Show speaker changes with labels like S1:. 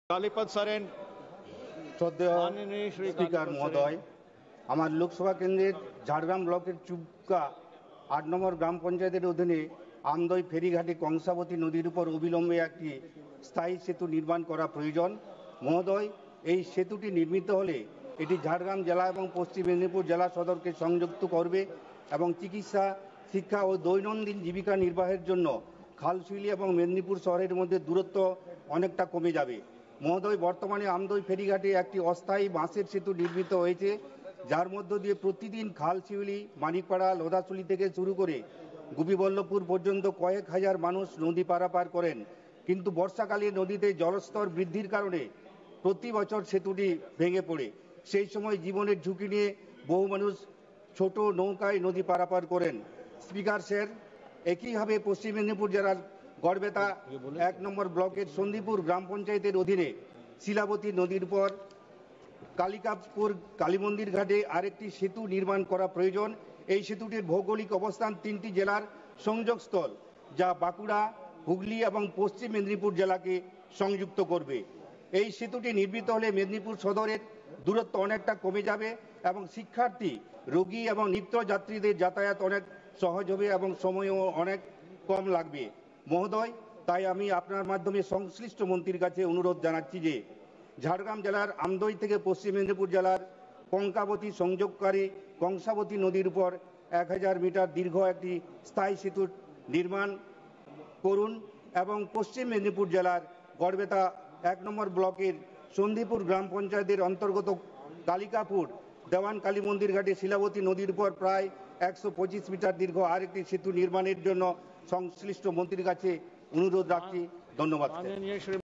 S1: कालीपद सरेन
S2: শ্রদ্ধেয়
S1: माननीय श्री
S2: স্পিকার
S1: कालीपद
S2: মহোদয়, আমার লোকসভা কেন্দ্রের ঝাড়গ্রাম ব্লকের চুবকা ৮ নম্বর গ্রাম পঞ্চায়েতের অধীনে আমদই ফেরিঘাটে কংসাবতী নদীর উপর অবিলম্বে একটি স্থায়ী সেতু নির্মাণ করা প্রয়োজন। মহোদয়, এই সেতুটি নির্মিত হলে এটি ঝাড়গ্রাম জেলা এবং পশ্চিম মেদিনীপুর জেলা সদরকে সংযুক্ত করবে এবং চিকিৎসা, শিক্ষা ও দৈনন্দিন জীবিকা নির্বাহের জন্য খালশিউলি এবং মেদিনীপুর শহরের মধ্যে দূরত্ব অনেকটা কমে যাবে। মহোদয়, বর্তমানে আমদই ফেরিঘাটে একটি অস্থায়ী বাঁশের সেতু নির্মিত হয়েছে, যার মধ্য দিয়ে প্রতিদিন খালশিউলি, মানিকপাড়া, লোধাশুলি থেকে শুরু করে গোপীবল্লভপুর পর্যন্ত কয়েক হাজার মানুষ নদী পারাপার করেন। কিন্তু বর্ষাকালে নদীতে জলস্তর বৃদ্ধির কারণে প্রতি বছর সেতুটি ভেঙে পড়ে। সেই সময় জীবনের ঝুঁকি নিয়ে বহু মানুষ ছোট নৌকায় নদী পারাপার করেন। স্পিকার স্যার, একইভাবে পশ্চিম মেদিনীপুর জেলার গড়বেতা ১ নম্বর ব্লকের সন্দীপুর গ্রাম পঞ্চায়েতের অধীনে শিলাবতী নদীর উপর কালিকাপুর কালীমন্দির ঘাটে আরেকটি সেতু নির্মাণ করা প্রয়োজন। এই সেতুটির ভৌগোলিক অবস্থান ৩টি জেলার সংযোগস্থল, যা বাঁকুড়া, হুগলি এবং পশ্চিম মেদিনীপুর জেলাকে সংযুক্ত করবে। এই সেতুটি নির্মিত হলে মেদিনীপুর সদরের দূরত্ব অনেকটা কমে যাবে এবং শিক্ষার্থী, রোগী এবং নিত্যযাত্রীদের যাতায়াত অনেক সহজ হবে এবং সময়ও অনেক কম লাগবে। মহোদয়, তাই আমি আপনার মাধ্যমে সংশ্লিষ্ট মন্ত্রীর কাছে অনুরোধ জানাচ্ছি যে ঝাড়গ্রাম জেলার আমদই থেকে পশ্চিম মেদিনীপুর জেলার কঙ্কাবতী সংযোগকারী কংসাবতী নদীর উপর ১০০০ মিটার দীর্ঘ একটি স্থায়ী সেতু নির্মাণ করুন এবং পশ্চিম মেদিনীপুর জেলার গড়বেতা ১ নম্বর ব্লকের সন্দীপুর গ্রাম পঞ্চায়েতের অন্তর্গত কালিকাপুর দেওয়ান কালী মন্দির ঘাটে শিলাবতী নদীর উপর প্রায় ১২৫ মিটার দীর্ঘ আরেকটি সেতু নির্মাণের জন্য সংশ্লিষ্ট মন্ত্রীর কাছে অনুরোধ রাখছি। ধন্যবাদ।